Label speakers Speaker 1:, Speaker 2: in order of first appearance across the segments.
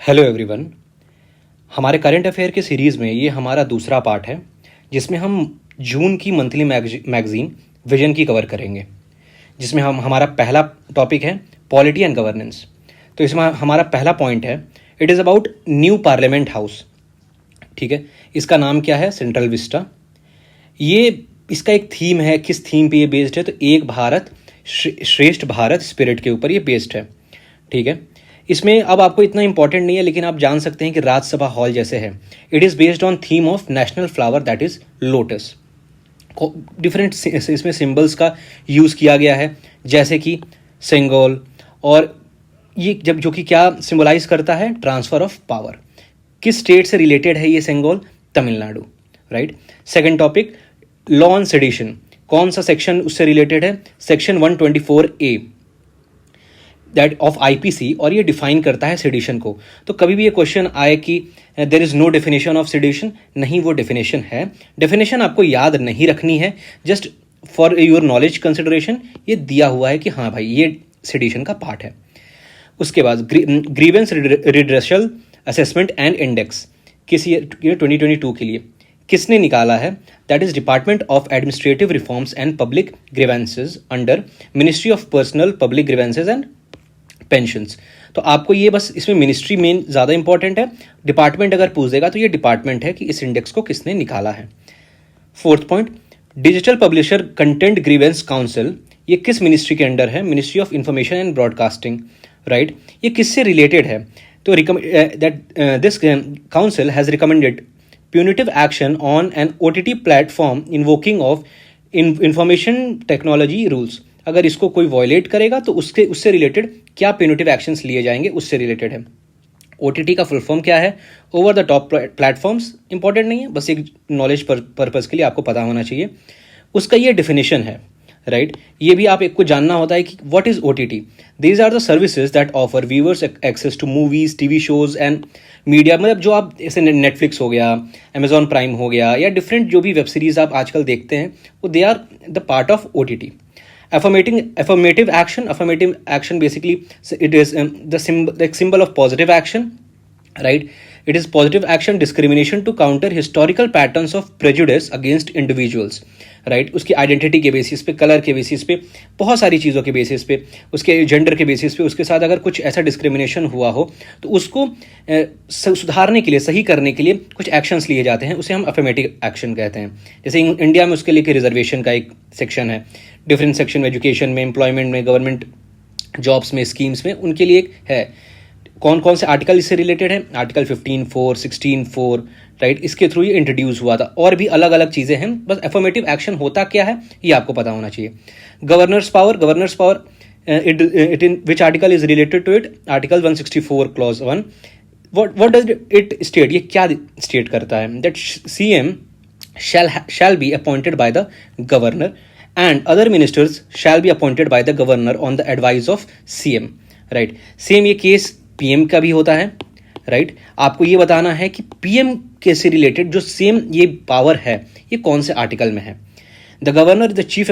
Speaker 1: Hello everyone. हमारे current affair के series में ये हमारा दूसरा पार्ट है जिसमें हम जून की मंथली मैगजीन विजन की कवर करेंगे, जिसमें हम हमारा पहला टॉपिक है पॉलिटी एंड गवर्नेंस। तो इसमें हमारा पहला पॉइंट है, it is about new parliament house. ठीक है, इसका नाम क्या है? Central Vista. ये इसका एक थीम है, किस थीम पे ये बेस्ड है? तो एक भारत श्रेष्ठ भारत स्पिरिट के ऊपर ये बेस्ड है। ठीक है, इसमें अब आपको इतना इंपॉर्टेंट नहीं है, लेकिन आप जान सकते हैं कि राज्यसभा हॉल जैसे है। It is based on theme of national flower that is lotus. Different इसमें सिंबल्स का यूज़ किया गया है, जैसे कि सिंगल, और ये जब जो कि क्या सिंबलाइज करता है? Transfer of power. किस स्टेट से रिलेटेड है ये symbol? Tamil Nadu. Right. Second topic, law on sedition. कौन सा सेक्शन उससे रिलेटेड है? Section 124A that of IPC, और ये डिफाइन करता है सेडिशन को। तो कभी भी ये क्वेश्चन आए कि there is no definition of sedition, नहीं, वो डेफिनेशन है। डेफिनेशन आपको याद नहीं रखनी है, just for your knowledge consideration ये दिया हुआ है कि हाँ भाई ये सेडिशन का पार्ट है। उसके बाद grievance redressal assessment and index किस ईयर 2022 के लिए किसने निकाला है? That is department of administrative reforms and public grievances under ministry of personnel public grievances and pensions. तो आपको ये बस इसमें मिनिस्ट्री मेन ज़्यादा इंपॉर्टेंट है, डिपार्टमेंट अगर पूछ देगा तो ये डिपार्टमेंट है कि इस इंडेक्स को किसने निकाला है। Fourth point, digital publisher content grievance council, ये किस मिनिस्ट्री के अंडर है? Ministry of information and broadcasting. Right. ये किससे रिलेटेड है? तो this council has recommended punitive action on an OTT platform invoking of information technology rules। अगर इसको कोई वॉयलेट करेगा तो उससे रिलेटेड क्या प्यूनिटिव एक्शंस लिए जाएंगे, उससे रिलेटेड है। OTT का फुल फॉर्म क्या है? Over the top platforms. Important नहीं है, बस एक नॉलेज पर्पज़ के लिए आपको पता होना चाहिए। उसका ये डिफिनेशन है। राइट। ये भी आप एक को जानना होता है कि what is OTT। These are the services that offer viewers access to movies, TV shows and media. मतलब जो आप जैसे नेटफ्लिक्स हो गया, अमेजॉन प्राइम हो गया, या डिफरेंट जो भी वेब सीरीज आप आजकल देखते हैं, वो they are the part of OTT। affirmative action basically it is the symbol of positive action, right? It is positive action discrimination to counter historical patterns of prejudice against individuals, right? उसकी identity के basis पे, colour के basis पे, बहुत सारी चीज़ों के basis पे, उसके जेंडर के बेसिस पे, उसके साथ अगर कुछ ऐसा डिस्क्रिमिनेशन हुआ हो तो उसको सुधारने के लिए, सही करने के लिए कुछ एक्शंस लिए जाते हैं, उसे हम अफर्मेटिव एक्शन कहते हैं। जैसे इंडिया में उसके लिए रिजर्वेशन का एक सेक्शन है, डिफरेंट सेक्शन में, एजुकेशन में, एम्प्लॉयमेंट में, गवर्नमेंट जॉब्स में, स्कीम्स में, उनके लिए एक है। कौन कौन से आर्टिकल इससे रिलेटेड है? Article 15(4), 16(4), right. इसके थ्रू ये इंट्रोड्यूस हुआ था। और भी अलग अलग चीज़ें हैं, बस अफर्मेटिव एक्शन होता क्या है ये आपको पता होना चाहिए। Governor's power it in which article is related to it? Article 164 clause 1। What does it state? ये क्या स्टेट करता है? दैट CM shall be appointed by the governor and other ministers shall be appointed by the governor on the advice of CM, right? Same ये case PM का भी होता है, राइट। आपको ये बताना है कि PM के से रिलेटेड जो सेम ये पावर है ये कौन से आर्टिकल में है। The governor the chief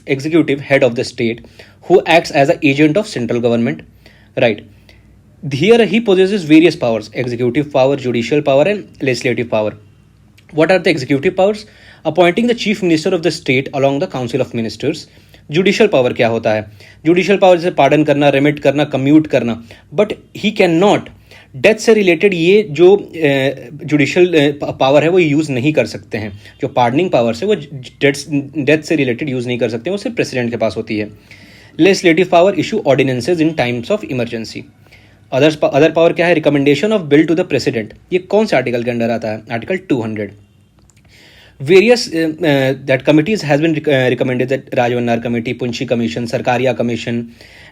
Speaker 1: executive head of the state who acts as a agent of central government, right. Here he possesses various powers: executive power, judicial power and legislative power. What are the executive powers? Appointing the chief minister of the state along the council of ministers. Judicial power क्या होता है? Judicial power जैसे pardon करना, remit करना, commute करना, but he can not death से related ये जो जुडिशियल पावर है वो यूज़ नहीं कर सकते हैं। जो पार्डनिंग पावर्स है वो डेथ से रिलेटेड यूज़ नहीं कर सकते हैं, वो सिर्फ प्रेसिडेंट के पास होती है। Legislative power, issue ordinances in times of emergency. Other power क्या है? Recommendation of bill to the president. ये कौन से आर्टिकल के अंडर आता है? Article 200। Various that committees has been recommended, that Rajvannar Committee, Punchi Commission, Sarkaria Commission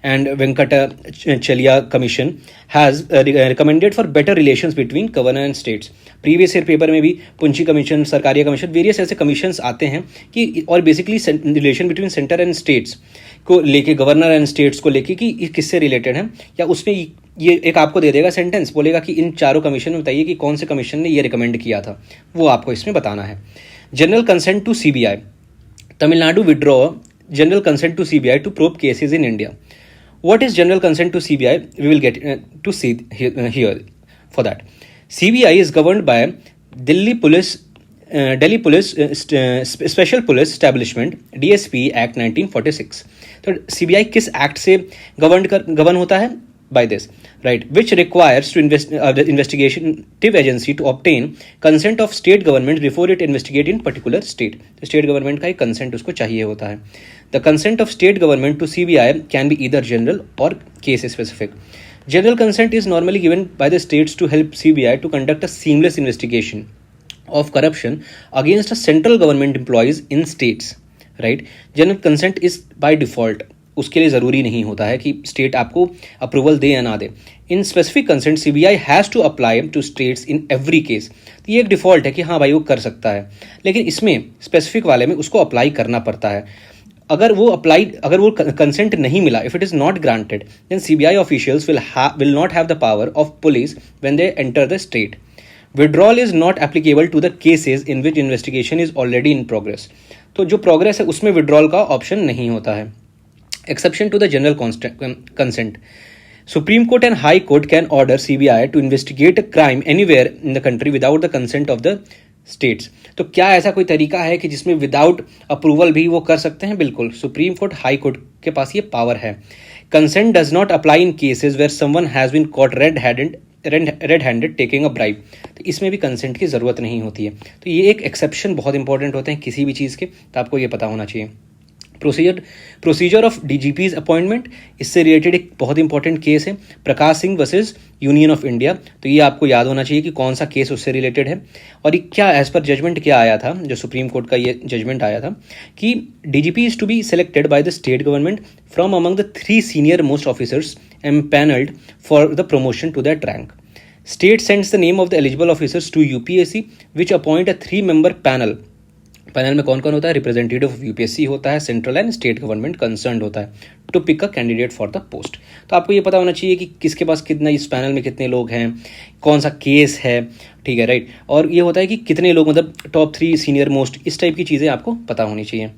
Speaker 1: and Venkatachalya Commission has recommended for better relations between governor and states. Previous year paper में भी पुंची commission, Sarkaria commission, various ऐसे commissions आते हैं कि, और basically relation between centre and states को लेके, governor and states को लेके कि ये किससे रिलेटेड है, या उसमें ये एक आपको दे देगा सेंटेंस, बोलेगा कि इन चारों कमीशन में बताइए कि कौन से कमीशन ने ये रिकमेंड किया था, वो आपको इसमें बताना है। General consent to CBI। Tamil Nadu withdraw general consent to CBI to probe cases in India. What is general consent to CBI? We will get to see here for that. CBI is governed by Delhi Police Special Police Establishment DSP Act 1946. तो CBI किस act से govern होता है? By this, right, which requires to the investigative agency to obtain consent of state government before it investigate in particular state. तो state government का एक consent उसको चाहिए होता है. The consent of state government to CBI can be either general or case specific. General consent is normally given by the states to help CBI to conduct a seamless investigation of corruption against a central government employees in states, right. General consent is by default. उसके लिए ज़रूरी नहीं होता है कि state आपको approval दे या ना दे. In specific consent CBI has to apply to states in every case. तो ये एक डिफ़ॉल्ट है कि हाँ भाई वो कर सकता है, लेकिन इसमें स्पेसिफिक वाले में उसको अप्लाई करना पड़ता है. अगर वो कंसेंट नहीं मिला, if it is not granted, then CBI officials will not have the power of police when they enter the state. Withdrawal is not applicable to the cases in which investigation is already in progress. तो जो progress है उसमें withdrawal का option नहीं होता है. Exception to the general consent. Supreme Court and High Court can order CBI to investigate a crime anywhere in the country without the consent of the states. तो क्या ऐसा कोई तरीका है कि जिसमें विदाउट अप्रूवल भी वो कर सकते हैं? बिल्कुल, सुप्रीम कोर्ट, हाई कोर्ट के पास ये पावर है. Consent does not apply in cases where someone has been caught red-handed taking a bribe. तो इसमें भी कंसेंट की ज़रूरत नहीं होती है. तो ये एक एक्सेप्शन बहुत इंपॉर्टेंट होते हैं किसी भी चीज़ के, तो आपको ये पता होना चाहिए. प्रोसीजर ऑफ DGP's अपॉइंटमेंट, इससे रिलेटेड एक बहुत इंपॉर्टेंट केस है, Prakash Singh versus Union of India. तो ये आपको याद होना चाहिए कि कौन सा केस उससे रिलेटेड है. और ये क्या एज पर जजमेंट क्या आया था, जो सुप्रीम कोर्ट का ये जजमेंट आया था कि DGP is to be selected by the state government from among the 3 senior most officers empanelled for the promotion to that rank. State sends the name of the eligible officers to UPSC, which appoint a 3-member panel. Panel में कौन कौन होता है? Representative of UPSC होता है, central and state government concern होता है, to pick a candidate for the post. तो आपको ये पता होना चाहिए कि किसके पास कितना, इस पैनल में कितने लोग हैं, कौन सा केस है, ठीक है, राइट. और ये होता है कि कितने लोग, मतलब टॉप 3 सीनियर मोस्ट, इस टाइप की चीज़ें आपको पता होनी चाहिए.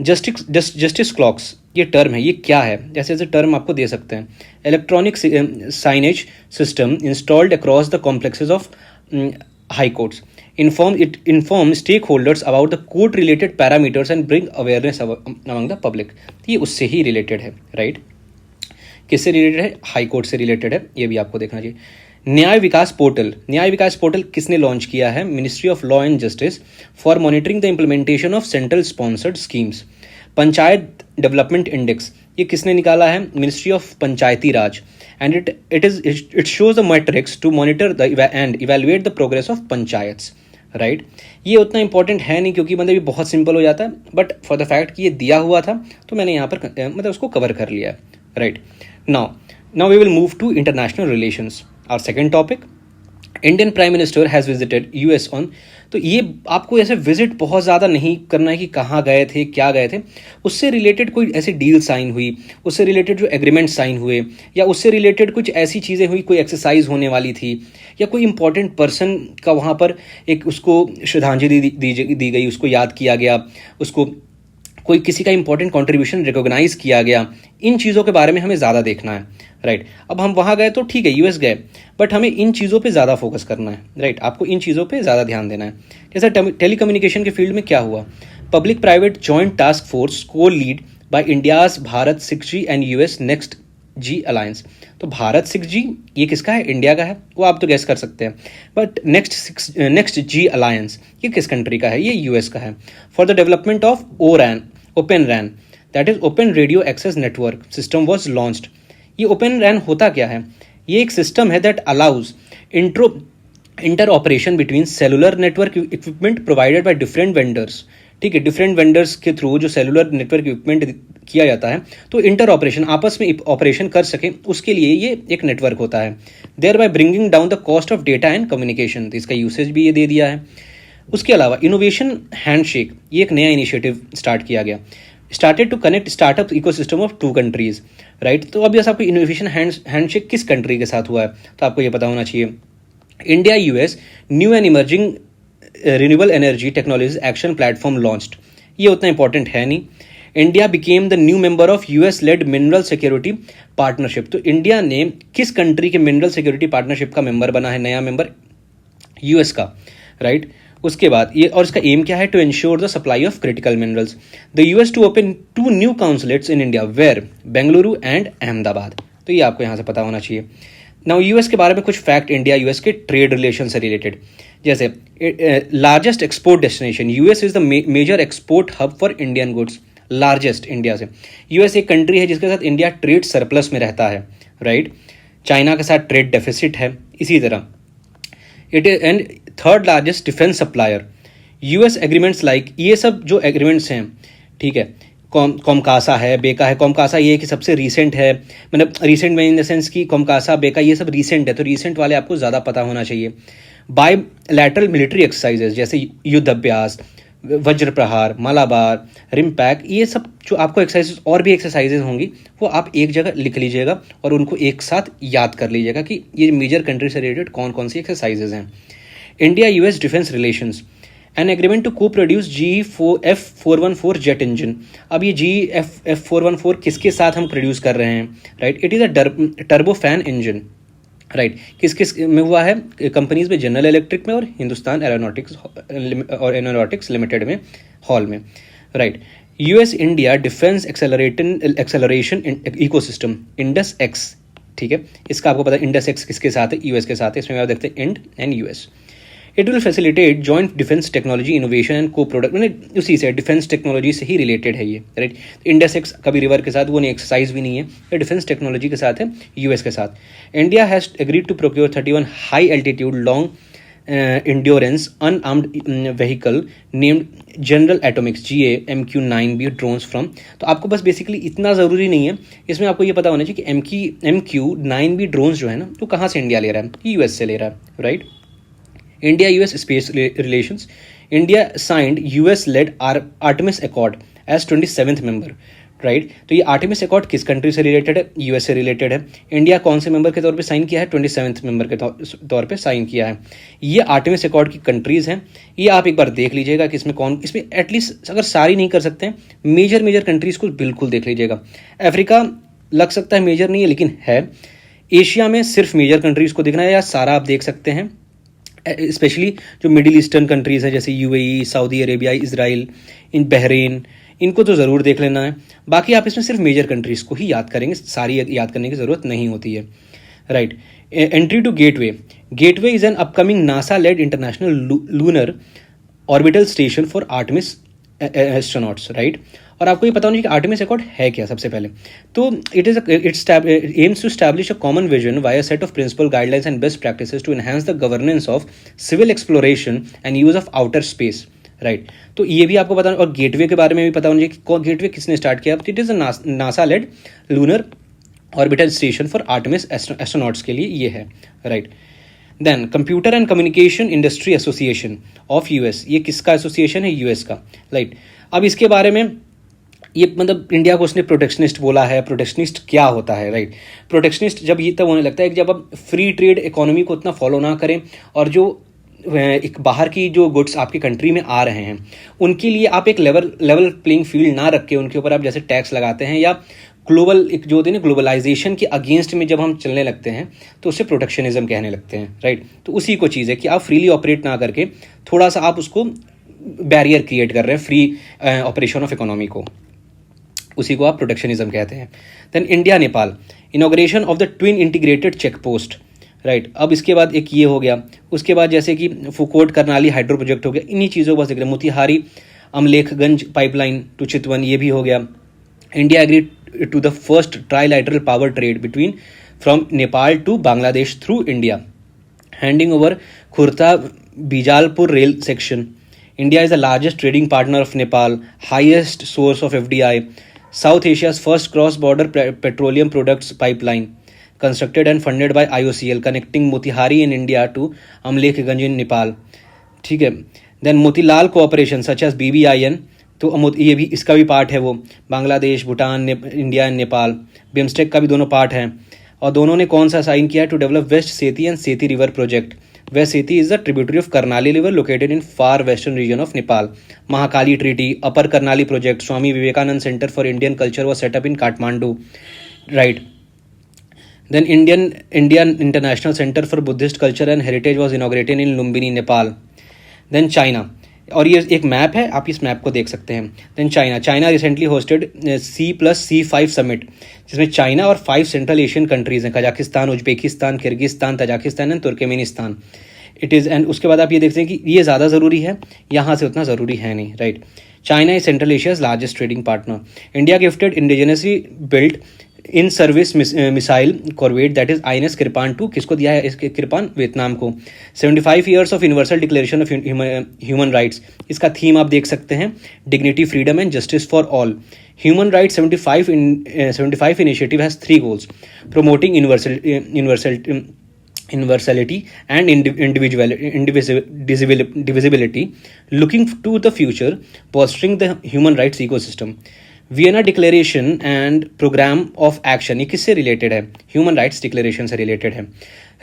Speaker 1: जस्टिस क्लॉक्स, ये टर्म है, ये क्या है? जैसे जैसे टर्म आपको दे सकते हैं. Electronic signage system installed across the complexes of high courts. inform stakeholders about the court related parameters and bring awareness among the public. ये उससे ही रिलेटेड है, राइट. किससे रिलेटेड है? हाई कोर्ट से रिलेटेड है, ये भी आपको देखना चाहिए. न्याय विकास पोर्टल किसने लॉन्च किया है? Ministry of law and justice, for monitoring the implementation of central sponsored schemes. Panchayat development index, ये किसने निकाला है? Ministry of Panchayati Raj. And it shows the matrix to monitor and evaluate the progress of panchayats, right. ये उतना important है नहीं, क्योंकि मतलब ये बहुत सिंपल हो जाता है, बट फॉर द फैक्ट कि ये दिया हुआ था तो मैंने यहाँ पर मतलब उसको कवर कर लिया है, right. Now we will move to international relations. Our second topic, Indian prime minister has visited US on. तो ये आपको ऐसे विजिट बहुत ज़्यादा नहीं करना है कि कहाँ गए थे, क्या गए थे. उससे रिलेटेड कोई ऐसी डील साइन हुई, उससे रिलेटेड जो एग्रीमेंट साइन हुए, या उससे रिलेटेड कुछ ऐसी चीज़ें हुई, कोई एक्सरसाइज होने वाली थी, या कोई इंपॉर्टेंट पर्सन का वहाँ पर एक उसको श्रद्धांजलि दी गई, उसको याद किया गया, उसको कोई किसी का इंपॉर्टेंट कंट्रीब्यूशन रिकॉग्नाइज किया गया. इन चीज़ों के बारे में हमें ज़्यादा देखना है, राइट. अब हम वहाँ गए तो ठीक है, US गए, बट हमें इन चीज़ों पे ज़्यादा फोकस करना है, राइट. आपको इन चीज़ों पे ज़्यादा ध्यान देना है. जैसे टेलीकम्युनिकेशन के फील्ड में क्या हुआ? Public private joint task force को lead by India's Bharat 6G and US next G alliance. तो भारत 6G ये किसका है? इंडिया का है, वो आप तो गैस कर सकते हैं. बट नेक्स्ट G अलायंस ये किस कंट्री का है? ये US का है. For the development of open RAN, that is open radio access network system was launched. ये ओपन रैन होता क्या है? ये एक सिस्टम है that allows interoperation between cellular network equipment provided by different vendors. ठीक है, डिफरेंट वेंडर्स के थ्रू जो सेलुलर नेटवर्क इक्विपमेंट किया जाता है, तो इंटर ऑपरेशन, आपस में ऑपरेशन कर सकें, उसके लिए ये एक नेटवर्क होता है. Thereby bringing down the cost of data and communication. तो इसका यूसेज भी ये दे दिया है. उसके अलावा इनोवेशन हैंडशेक, ये एक नया इनिशिएटिव स्टार्ट किया गया. Started to connect startup ecosystem of 2 countries, right. तो अब जैसा आपको इनोवेशन हैंडशेक किस कंट्री के साथ हुआ है, तो आपको ये पता होना चाहिए. India US new and emerging renewable energy technologies action platform launched. ये उतना इंपॉर्टेंट है नहीं. India became the new member of US led mineral security partnership. तो इंडिया ने किस कंट्री के मिनरल सिक्योरिटी पार्टनरशिप का मेंबर बना है, नया मेंबर यूएस का, राइट। उसके बाद ये, और इसका एम क्या है, to ensure the supply of critical minerals. The US to open 2 new consulates in India where Bengaluru and Ahmedabad. तो ये आपको यहाँ से पता होना चाहिए। नाउ यूएस के बारे में कुछ फैक्ट इंडिया यूएस के ट्रेड रिलेशन से रिलेटेड, जैसे largest export destination, US is the major export hub for Indian goods, largest India से। यूएस एक कंट्री है जिसके साथ इंडिया ट्रेड सरप्लस में रहता है, राइट। चाइना के साथ ट्रेड डेफिसिट है इसी तरह। It is and third largest defence supplier. US agreements like, ये सब जो एग्रीमेंट्स हैं, ठीक है, कॉमकासा है, बेका है। कॉमकासा ये कि सबसे रीसेंट है, मतलब रीसेंट में इन द सेंस कि कॉमकासा, बेका ये सब रीसेंट है, तो रीसेंट वाले आपको ज़्यादा पता होना चाहिए। बायलैटरल मिलिट्री एक्सरसाइजेज जैसे युद्ध अभ्यास, वज्र प्रहार, मालाबार, रिमपैक, ये सब जो आपको एक्सरसाइजेज और भी एक्सरसाइजेज होंगी वो आप एक जगह लिख लीजिएगा और उनको एक साथ याद कर लीजिएगा कि ये मेजर कंट्री से रिलेटेड कौन कौन सी एक्सरसाइजेज हैं। India US defence relations, an agreement to coproduce GE-F414 jet engine. अब ये GE-F414 किसके साथ हम प्रोड्यूस कर रहे हैं, right. It is a turbo fan engine, right. किस किस में हुआ है, कंपनीज में, जनरल इलेक्ट्रिक में और हिंदुस्तान एरोनॉटिक्स लिमिटेड में, हॉल में, right. US India defence acceleration ecosystem, Indus x, ठीक है। इसका आपको पता है इंडस एक्स किसके साथ है, यूएस के साथ है। इसमें आप देखते हैं इंड and US. It will facilitate joint defence technology innovation and coproduct, मतलब उसी से डिफेंस टेक्नोलॉजी से ही रिलेटेड है ये, राइट। इंडस एक्स कभी रिवर के साथ वो नहीं, एक्सरसाइज भी नहीं है, ये डिफेंस टेक्नोलॉजी के साथ है, यूएस के साथ। India has agreed to procure 31 high altitude long endurance unarmed vehicle named General Atomics GA-MQ-9B drones from. तो आपको बस बेसिकली इतना ज़रूरी नहीं है, इसमें आपको ये पता होना चाहिए कि MQ-9B ड्रोन्स जो है ना, तो कहाँ से इंडिया ले रहा है, यूएस से ले रहा है, right. India US space relations, India signed US led Artemis Accord as 27th member, right. तो ये आर्टेमिस अकॉर्ड किस कंट्री से रिलेटेड है, यूएस से रिलेटेड है। इंडिया कौन से मेंबर के तौर पे साइन किया है, 27th मेंबर के तौर पे साइन किया है। ये आर्टेमिस अकॉर्ड की कंट्रीज़ हैं, ये आप एक बार देख लीजिएगा कि इसमें कौन, इसमें एटलीस्ट अगर सारी नहीं कर सकते हैं, मेजर कंट्रीज़ को बिल्कुल देख लीजिएगा। अफ्रीका लग सकता है मेजर नहीं है लेकिन है। एशिया में सिर्फ मेजर कंट्रीज़ को देखना है या सारा आप देख सकते हैं, स्पेशली जो मिडिल ईस्टर्न कंट्रीज़ हैं जैसे यूएई, सऊदी अरेबिया, इजराइल, इन बहरीन, इनको तो ज़रूर देख लेना है। बाकी आप इसमें सिर्फ मेजर कंट्रीज़ को ही याद करेंगे, सारी याद करने की ज़रूरत नहीं होती है, right. Entry to gateway, gateway is an upcoming NASA led international lunar orbital station for Artemis astronauts, right. और आपको ये पता होना चाहिए कि आर्टेमिस अकॉर्ड है क्या। सबसे पहले तो it's aims to establish a common vision via a set of principle guidelines and best practices to enhance the governance of civil exploration and use of outer space, right. तो ये भी आपको पता, और गेटवे के बारे में भी पता होना चाहिए कि गेटवे किसने स्टार्ट किया। It is a NASA led lunar orbital station for Artemis astronauts के लिए ये है, right. Then computer and communication industry association of US, ये किसका एसोसिएशन है, यूएस का, राइट। अब इसके बारे में ये मतलब इंडिया को उसने प्रोटेक्शनिस्ट बोला है। प्रोटेक्शनिस्ट क्या होता है, राइट। प्रोटेक्शनिस्ट जब ये तब होने लगता है कि जब आप फ्री ट्रेड इकोनॉमी को उतना फॉलो ना करें और जो एक बाहर की जो गुड्स आपकी कंट्री में आ रहे हैं उनके लिए आप एक लेवल प्लेइंग फील्ड ना रख के उनके ऊपर आप जैसे टैक्स लगाते हैं, या ग्लोबल एक जो होती है ना ग्लोबलाइजेशन के अगेंस्ट में जब हम चलने लगते हैं तो उसे प्रोटेक्शनिज्म कहने लगते हैं, राइट। तो उसी को चीज़ है कि आप फ्रीली ऑपरेट ना करके थोड़ा सा आप उसको बैरियर क्रिएट कर रहे हैं फ्री ऑपरेशन ऑफ इकोनॉमी को, उसी को आप प्रोटेक्शनिज्म कहते हैं। Then India Nepal inauguration of the twin integrated check post, right. अब इसके बाद एक ये हो गया, उसके बाद जैसे कि फुकोट करनाली हाइड्रो प्रोजेक्ट हो गया, इन्हीं चीज़ों को बस देख रहे हैं। मोतिहारी अमलेखगंज पाइपलाइन टू चितवन, ये भी हो गया। India agreed to the first trilateral power trade between from Nepal to Bangladesh through India, handing over Kurtha Bijalpur rail section. India is the largest trading partner of Nepal, highest source of FDI, South Asia's first cross-border petroleum products pipeline, constructed and funded by IOCL, connecting Motihari in India to Amlekhganj in Nepal, ठीक है। Then multilateral cooperation such as BBIN, तो ये भी इसका भी part है, वो Bangladesh, Bhutan, India and Nepal, BIMSTEC का भी दोनों पार्ट हैं। और दोनों ने कौन सा साइन किया है, टू डेवलप वेस्ट सेती एंड सेती river project, Where Seti is the tributary of Karnali River located in far western region of Nepal. Mahakali Treaty, Upper Karnali Project, Swami Vivekanand Center for Indian Culture was set up in Kathmandu. Right. Then Indian International Center for Buddhist Culture and Heritage was inaugurated in Lumbini, Nepal. Then China. और ये एक map है, आप इस map को देख सकते हैं. Then China recently hosted C+C5 summit, जिसमें चाइना और 5 सेंट्रल एशियन कंट्रीज़ हैं, Kazakhstan, Uzbekistan, Kyrgyzstan, Tajikistan and Turkmenistan. It is and उसके बाद आप ये देखते हैं कि ये ज़्यादा ज़रूरी है, यहाँ से उतना ज़रूरी है नहीं. Right. China is central Asia's largest trading partner. India gifted indigenously built in service missile corvette that is INS कृपान 2. किसको दिया है इसके कृपान? वियतनाम को. 75 years of universal declaration of human rights. इसका थीम आप देख सकते हैं, dignity, freedom and justice for all. Human rights 75 initiative has 3 goals: promoting universality and indivisibility, looking to the future, fostering the human rights ecosystem. Vienna declaration and programme of action, ये किससे related है? Human rights declaration से related है.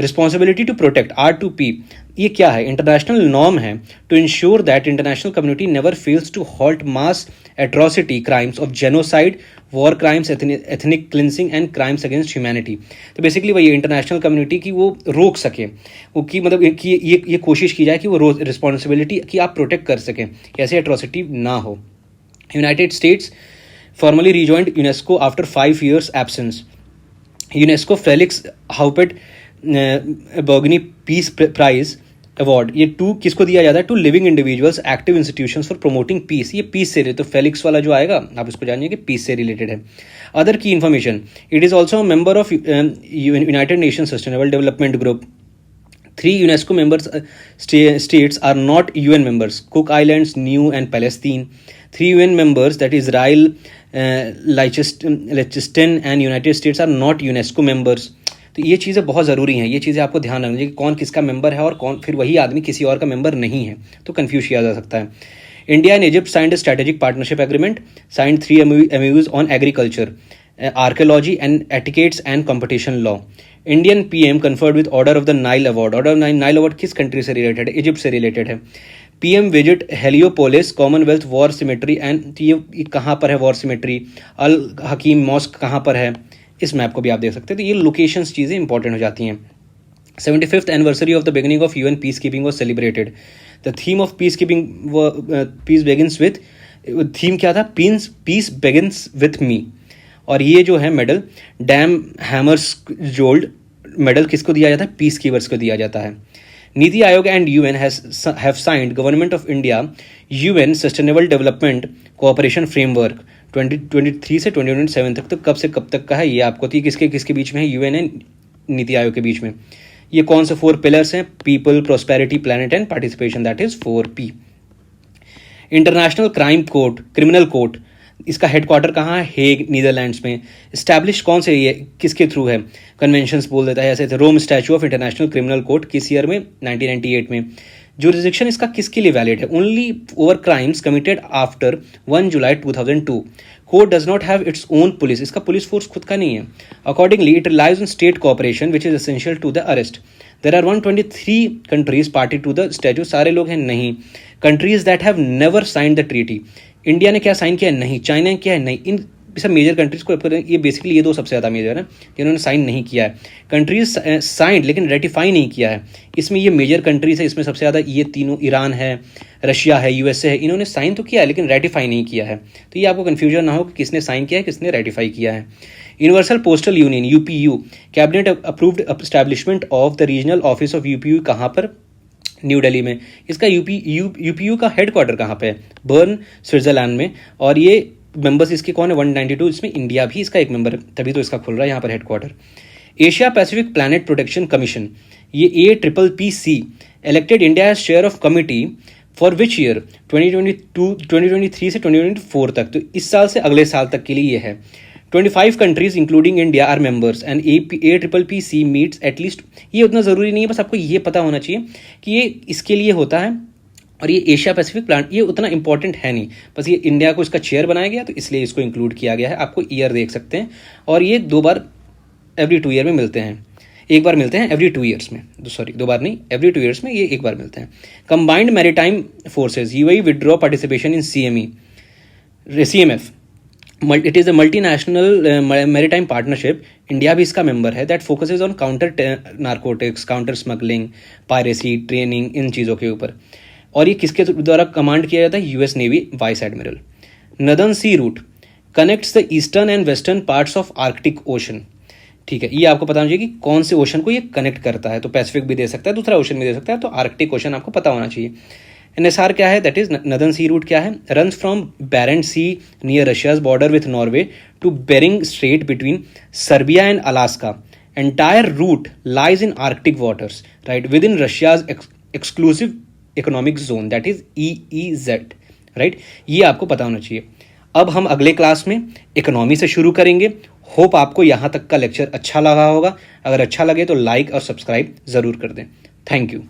Speaker 1: Responsibility to protect R2P, ये क्या है? International norm है to ensure that international community never fails to halt mass atrocity crimes of genocide, war crimes, ethnic cleansing and crimes against humanity. तो basically वही international community की वो रोक सके, वो की मतलब कि ये कोशिश की जाए कि वो रिस्पॉन्सिबिलिटी की आप प्रोटेक्ट कर सकें, ऐसे एट्रॉसिटी ना हो. United states formally rejoined UNESCO after 5 years absence. UNESCO Felix Haupet Bergni Peace Prize Award, ये 2 किसको दिया जाता है? To living individuals active institutions for promoting peace. ये पीस से, तो फेलिक्स वाला जो आएगा आप इसको जानिए कि पीस से रिलेटेड है. अदर की information, it is also member of United nation sustainable development group. 3 UNESCO members states are not UN members: Cook Islands, New and Palestine. 3 UN members, that is Israel, Liechtenstein and United States, are not UNESCO members. तो ये चीज़ें बहुत ज़रूरी हैं, ये चीज़ें आपको ध्यान रखनी चाहिए कि कौन किसका मेंबर है और कौन फिर वही आदमी किसी और का मेंबर नहीं है, तो कन्फ्यूज किया जा सकता है. India and Egypt signed strategic partnership agreement, signed 3 MOUs on agriculture, archaeology and etiquettes and competition law. Indian PM conferred with Order of the Nile Award. Order of the Nile Award किस country से related है? Egypt से related है. PM visit Heliopolis Commonwealth war symmetry and, ये कहाँ पर है war symmetry? अल हकीम mask कहाँ पर है? इस मैप को भी आप देख सकते हैं. तो ये लोकेशंस चीज़ें इंपॉर्टेंट हो जाती हैं. 75th anniversary of the beginning of UN peace keeping was celebrated. The theme of peace keeping, peace begins with, theme क्या था? Peace begins with me. और ये जो है medal, Dag Hammarskjold medal किसको दिया जाता है? पीस कीपर्स को दिया जाता है. NITI Aayog and UN have signed government of India UN sustainable development cooperation framework 2023 से 2027 तक. तो कब से कब तक का है ये आपको? तो ये किसके बीच में है? UN एंड नीति आयोग के बीच में. ये कौन से 4 पिलर्स हैं? People, prosperity, planet and participation, that is 4P. International criminal court, इसका हेडक्वार्टर कहाँ है? हेग, नीदरलैंड्स में. इस्टेब्लिश कौन से, ये किसके थ्रू है? कन्वेंशंस बोल देता है ऐसे. Rome statute of international criminal court किस ईयर में? 1998 में. जुरिस्डिक्शन इसका किसके लिए वैलिड है? Only over crimes committed after 1 July 2002. Court does not have its own police, इसका पुलिस फोर्स खुद का नहीं है. Accordingly it relies on state cooperation which is essential to the arrest. There are 123 countries party to the statute. सारे लोग हैं? नहीं. Countries that have never signed the treaty. India ने क्या साइन किया है? नहीं. चाइना ने किया है? नहीं. इन सब मेजर कंट्रीज को, ये बेसिकली ये 2 सबसे ज़्यादा मेजर है जिन्होंने साइन नहीं किया है. कंट्रीज साइंड लेकिन रेटिफाई नहीं किया है. इसमें ये मेजर कंट्रीज है, इसमें सबसे ज़्यादा ये तीनों, ईरान है, रशिया है, USA है. इन्होंने साइन तो किया है लेकिन रेटिफाई नहीं किया है. तो ये आपको कन्फ्यूजन ना हो कि किसने साइन किया है, किसने रेटिफाई किया है. Universal postal union UPU, cabinet approved establishment of the regional office of UPU. कहाँ पर? न्यू दिल्ली में. इसका UPU का हेडक्वार्टर कहाँ पे है? बर्न, स्विट्जरलैंड में. और ये मेंबर्स इसके कौन है? 192. इसमें इंडिया भी इसका एक मेंबर है, तभी तो इसका खुल रहा है यहाँ पर headquarter. Asia Pacific planet protection commission, ये APPC elected India as chair of committee for which year? 2023 से 2024 तक. तो इस साल से अगले साल तक के लिए ये है. 25 countries including India are members and APPC meets at least. ये उतना ज़रूरी नहीं है, बस आपको ये पता होना चाहिए कि ये इसके लिए होता है. और ये एशिया पैसिफिक प्लान, ये उतना इंपॉर्टेंट है नहीं, बस ये इंडिया को इसका चेयर बनाया गया तो इसलिए इसको इंक्लूड किया गया है. आपको ईयर देख सकते हैं. और ये 2 बार एवरी 2 ईयर में मिलते हैं. एक बार मिलते हैं एवरी 2 ईयर्स में, सॉरी 2 बार नहीं, एवरी 2 ईयर्स में ये एक बार मिलते हैं। Combined maritime forces UAE withdraw participation in CMF, it is a multinational maritime partnership, India भी इसका मेंबर है, that focuses on counter narcotics, counter smuggling, piracy, training, इन चीज़ों के ऊपर। और ये किसके द्वारा कमांड किया जाता है? US navy vice admiral. Northern sea route connects the eastern and western parts of Arctic ocean. ठीक है, ये आपको पता होना चाहिए कि कौन से ओशन को ये कनेक्ट करता है। तो पैसिफिक भी दे सकता है, दूसरा ओशन भी दे सकता है, तो आर्कटिक ओशन आपको पता होना चाहिए। NSR क्या है? That is northern sea route क्या है? Runs from Barents sea near Russia's border with Norway to Bering strait between सर्बिया and Alaska. Entire route lies in Arctic waters, right, within Russia's exclusive economic zone, that is EEZ, right. ये आपको पता होना चाहिए। अब हम अगले class में इकोनॉमी से शुरू करेंगे। होप आपको यहाँ तक का लेक्चर अच्छा लगा होगा। अगर अच्छा लगे तो लाइक और सब्सक्राइब ज़रूर कर दें। Thank you.